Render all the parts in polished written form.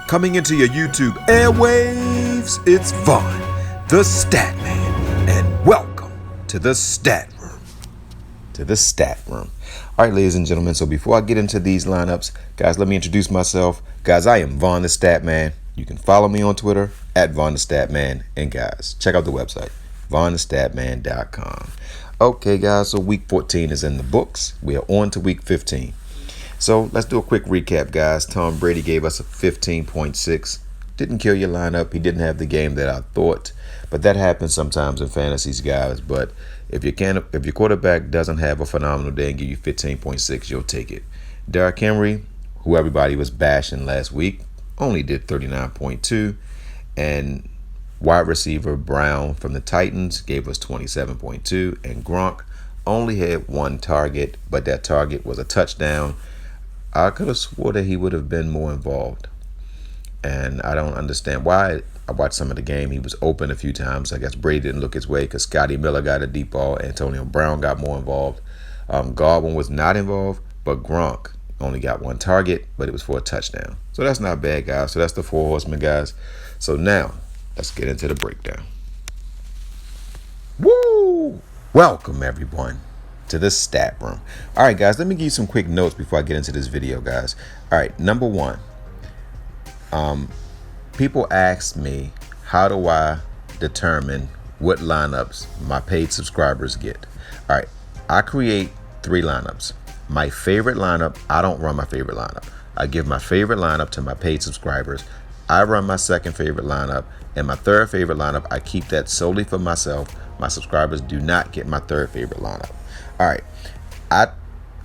Coming into your YouTube airwaves, it's Vaughn, the Stat Man, and welcome to the Stat Room. All right, ladies and gentlemen, so before I get into these lineups, guys, let me introduce myself. Guys, I am Vaughn the Stat Man. You can follow me on Twitter at Vaughn the Stat Man. And guys, check out the website, vaughnthestatman.com. Okay, guys, so week 14 is in the books. We are on to week 15. So let's do a quick recap, guys. Tom Brady gave us a 15.6. Didn't kill your lineup. He didn't have the game that I thought. But that happens sometimes in fantasies, guys. But if your quarterback doesn't have a phenomenal day and give you 15.6, you'll take it. Derrick Henry, who everybody was bashing last week, only did 39.2. And wide receiver Brown from the Titans gave us 27.2. And Gronk only had one target, but that target was a touchdown. I could have swore that he would have been more involved. And I don't understand why. I watched some of the game. He was open a few times. I guess Brady didn't look his way because Scotty Miller got a deep ball. Antonio Brown got more involved. Godwin was not involved, but Gronk only got one target, but it was for a touchdown. So that's not bad, guys. So that's the four horsemen, guys. So now, let's get into the breakdown. Woo! Welcome, everyone, to the Stat Room. All right, guys, let me give you some quick notes before I get into this video, guys. All right, number one. People ask me, how do I determine what lineups my paid subscribers get? All right, I create 3 lineups. My favorite lineup, I don't run my favorite lineup. I give my favorite lineup to my paid subscribers. I run my second favorite lineup, and my third favorite lineup, I keep that solely for myself. My subscribers do not get my third favorite lineup. All right, I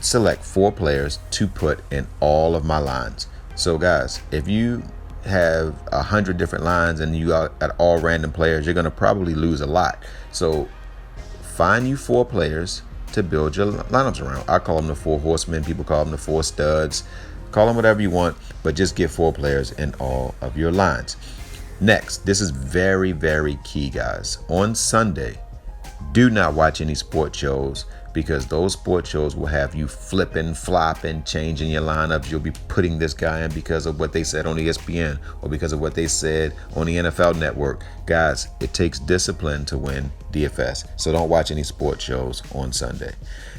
select 4 players to put in all of my lines. So guys, if you have 100 different lines and you are at all random players, you're going to probably lose a lot. So find you 4 players to build your lineups around. I call them the 4 horsemen. People call them the 4 studs. Call them whatever you want, but just get 4 players in all of your lines. Next, this is very, very key, guys. On Sunday, do not watch any sports shows, because those sports shows will have you flipping, flopping, changing your lineups. You'll be putting this guy in because of what they said on ESPN or because of what they said on the NFL Network. Guys, it takes discipline to win DFS, so don't watch any sports shows on Sunday.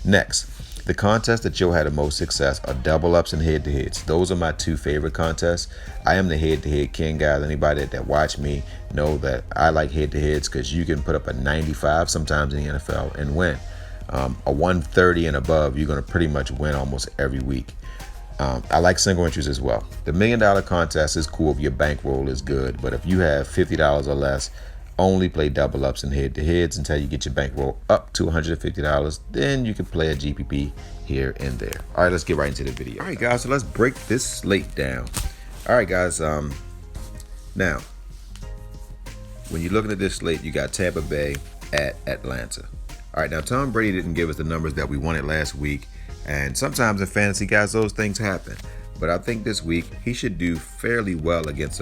Next, the contests that you'll have the most success are double ups and head-to-heads. Those are my 2 favorite contests. I am the head-to-head king, guys. Anybody that watch me know that I like head-to-heads because you can put up a 95 sometimes in the NFL and win. A 130 and above, you're going to pretty much win almost every week. I like single entries as well. The $1 million contest is cool if your bankroll is good, but if you have $50 or less, only play double ups and head-to-heads until you get your bankroll up to $150. Then you can play a GPP here and there. All right, let's get right into the video. All right, guys, so let's break this slate down. All right, guys. Now, when you're looking at this slate, you got Tampa Bay at Atlanta. All right, now Tom Brady didn't give us the numbers that we wanted last week, and sometimes in fantasy, guys, those things happen. But I think this week he should do fairly well against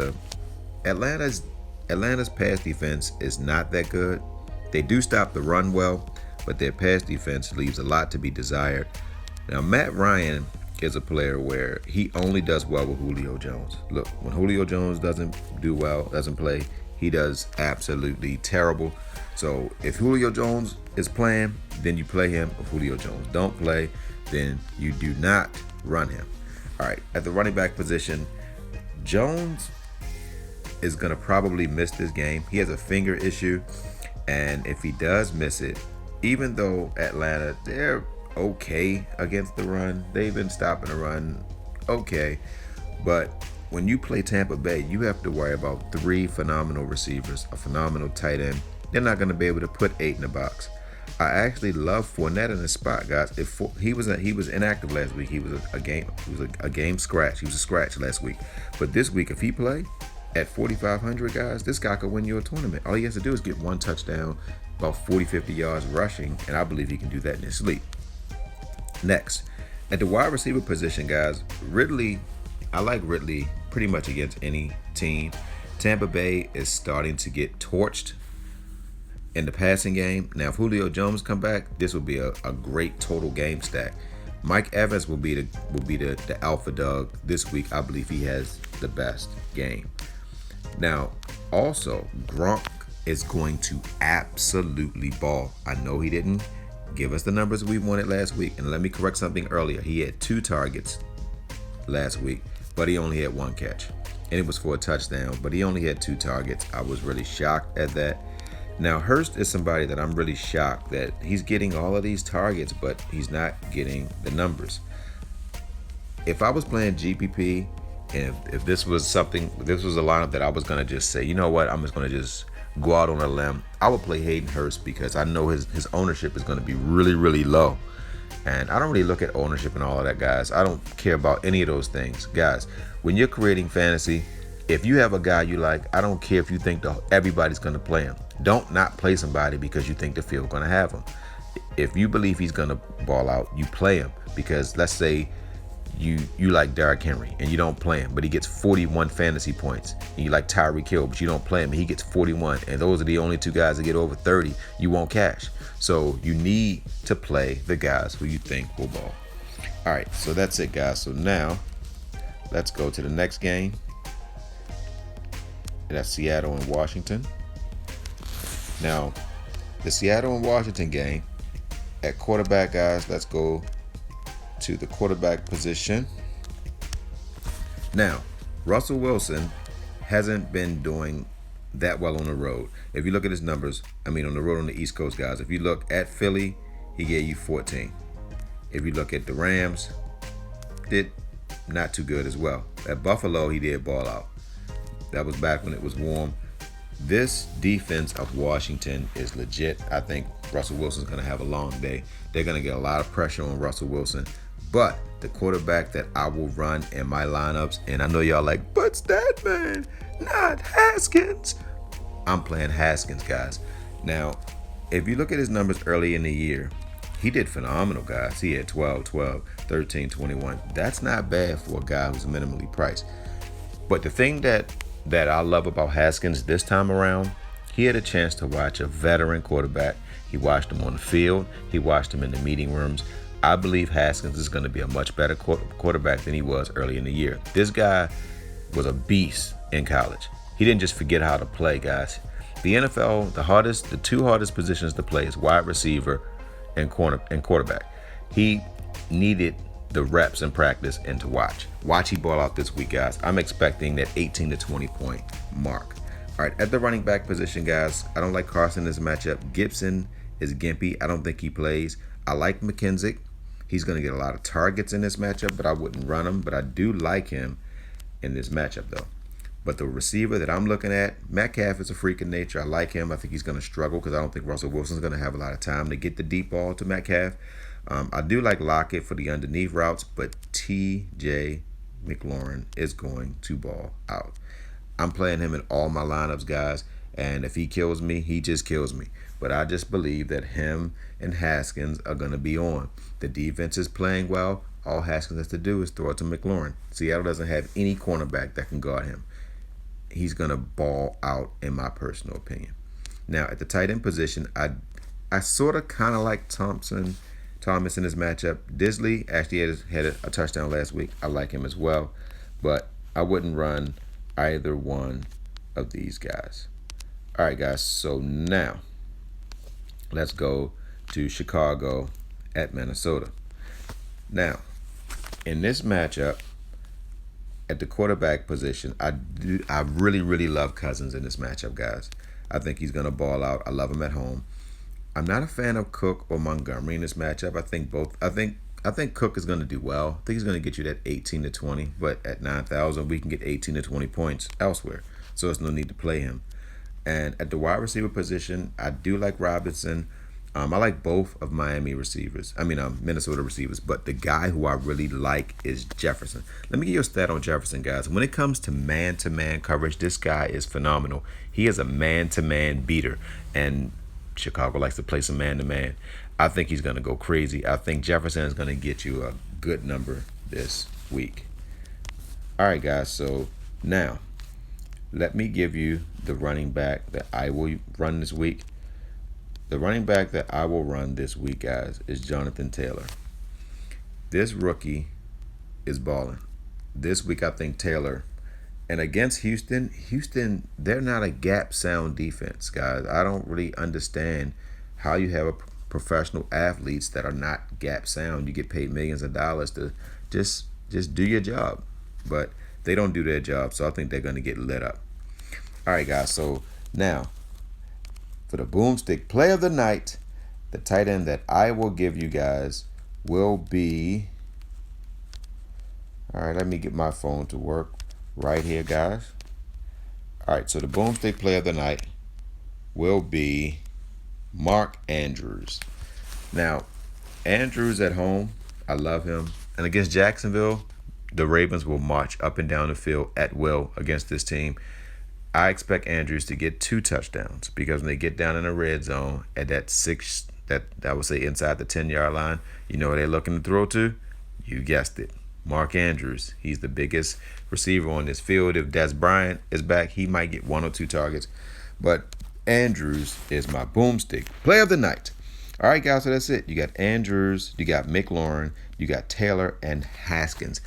Atlanta's pass defense is not that good. They do stop the run well, but their pass defense leaves a lot to be desired. Now, Matt Ryan is a player where he only does well with Julio Jones. Look, when Julio Jones doesn't do well, doesn't play, he does absolutely terrible. So if Julio Jones is playing, then you play him. If Julio Jones don't play, then you do not run him. All right, at the running back position, Jones is going to probably miss this game. He has a finger issue, and if he does miss it, even though Atlanta, they're okay against the run, they've been stopping the run okay, but when you play Tampa Bay, you have to worry about 3 phenomenal receivers, a phenomenal tight end. They're not going to be able to put 8 in the box. I actually love Fournette in the spot, guys. If he was inactive last week, he was a game scratch. He was a scratch last week. But this week, if he play at 4,500, guys, this guy could win you a tournament. All he has to do is get 1 touchdown, about 40, 50 yards rushing, and I believe he can do that in his sleep. Next, at the wide receiver position, guys, Ridley, I like Ridley pretty much against any team. Tampa Bay is starting to get torched in the passing game. Now, if Julio Jones come back, this will be a great total game stack. Mike Evans will be the alpha dog this week. I believe he has the best game. Now, also, Gronk is going to absolutely ball. I know he didn't give us the numbers we wanted last week. And let me correct something earlier. He had 2 targets last week, but he only had 1 catch. And it was for a touchdown, but he only had 2 targets. I was really shocked at that. Now, Hurst is somebody that I'm really shocked that he's getting all of these targets, but he's not getting the numbers. If I was playing GPP, and if this was a lineup that I was going to just say, you know what, I'm just going to just go out on a limb, I would play Hayden Hurst because I know his ownership is going to be really, really low. And I don't really look at ownership and all of that, guys. I don't care about any of those things. Guys, when you're creating fantasy, if you have a guy you like, I don't care if you think everybody's going to play him. Don't not play somebody because you think the field going to have him. If you believe he's going to ball out, you play him. Because let's say you like Derrick Henry and you don't play him, but he gets 41 fantasy points. And you like Tyreek Hill, but you don't play him and he gets 41. And those are the only 2 guys that get over 30. You won't cash. So you need to play the guys who you think will ball. All right, so that's it, guys. So now let's go to the next game. That's Seattle and Washington. Now, the Seattle and Washington game, at quarterback, guys, let's go to the quarterback position. Now, Russell Wilson hasn't been doing that well on the road. If you look at his numbers, on the road on the East Coast, guys, if you look at Philly, he gave you 14. If you look at the Rams, did not too good as well. At Buffalo, he did ball out. That was back when it was warm. This defense of Washington is legit. I think Russell Wilson's going to have a long day. They're going to get a lot of pressure on Russell Wilson. But the quarterback that I will run in my lineups, and I know y'all like, but Statman, not Haskins. I'm playing Haskins, guys. Now, if you look at his numbers early in the year, he did phenomenal, guys. He had 12, 13, 21. That's not bad for a guy who's minimally priced. But the thing that I love about Haskins this time around, he had a chance to watch a veteran quarterback. He watched him on the field. He watched him in the meeting rooms. I believe Haskins is going to be a much better quarterback than he was early in the year. This guy was a beast in college. He didn't just forget how to play, guys. The NFL, the 2 hardest positions to play is wide receiver and quarterback. He needed the reps in practice and to watch. Watch he ball out this week, guys. I'm expecting that 18 to 20 point mark. All right, at the running back position, guys, I don't like Carson in this matchup. Gibson is gimpy. I don't think he plays. I like McKenzie. He's going to get a lot of targets in this matchup, but I wouldn't run him. But I do like him in this matchup, though. But the receiver that I'm looking at, Metcalf is a freak of nature. I like him. I think he's going to struggle because I don't think Russell Wilson's going to have a lot of time to get the deep ball to Metcalf. I do like Lockett for the underneath routes, but T.J. McLaurin is going to ball out. I'm playing him in all my lineups, guys. And if he kills me, he just kills me. But I just believe that him and Haskins are going to be on. The defense is playing well. All Haskins has to do is throw it to McLaurin. Seattle doesn't have any cornerback that can guard him. He's going to ball out, in my personal opinion. Now, at the tight end position, I sort of kind of like Thomas in this matchup. Disley actually had a touchdown last week. I like him as well. But I wouldn't run either one of these guys. All right, guys. So now, let's go to Chicago at Minnesota. Now, in this matchup, at the quarterback position, I really, really love Cousins in this matchup, guys. I think he's going to ball out. I love him at home. I'm not a fan of Cook or Montgomery in this matchup. I think Cook is going to do well. I think he's going to get you that 18 to 20, but at 9,000, we can get 18 to 20 points elsewhere. So there's no need to play him. And at the wide receiver position, I do like Robinson. I like both of Minnesota receivers, but the guy who I really like is Jefferson. Let me give you a stat on Jefferson, guys. When it comes to man-to-man coverage, this guy is phenomenal. He is a man-to-man beater, and Chicago likes to play some man-to-man. I think he's going to go crazy. I think Jefferson is going to get you a good number this week. All right, guys, so now let me give you the running back that I will run this week. The running back that I will run this week, guys, is Jonathan Taylor. This rookie is balling. This week, I think Taylor. And against Houston, they're not a gap sound defense, guys. I don't really understand how you have a professional athletes that are not gap sound. You get paid millions of dollars to just do your job, but they don't do their job. So I think they're going to get lit up. All right, guys. So now for the boomstick play of the night, the tight end that I will give you guys will be. All right, let me get my phone to work right here, guys. All right, so the boomstick play of the night will be Mark Andrews. Now, Andrews at home, I love him. And against Jacksonville, the Ravens will march up and down the field at will against this team. I expect Andrews to get 2 touchdowns because when they get down in the red zone at that I would say inside the 10-yard line, you know where they're looking to throw to? You guessed it. Mark Andrews. He's the biggest receiver on this field. If Des Bryant is back, he might get 1 or 2 targets. But Andrews is my boomstick play of the night. All right, guys, so that's it. You got Andrews, you got McLaurin, you got Taylor, and Haskins.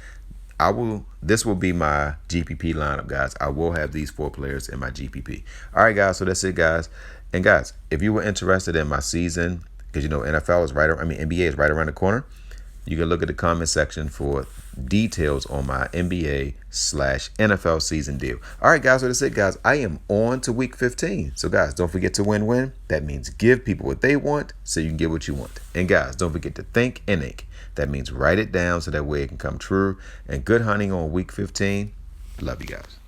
This will be my GPP lineup, guys. I will have these 4 players in my GPP. All right, guys, so that's it, guys. And guys, if you were interested in my season, because you know NBA is right around the corner, you can look at the comment section for details on my NBA/NFL season deal. All right, guys, so that's it, guys. I am on to week 15. So, guys, don't forget to win-win. That means give people what they want so you can get what you want. And, guys, don't forget to think and ink. That means write it down so that way it can come true. And good hunting on week 15. Love you guys.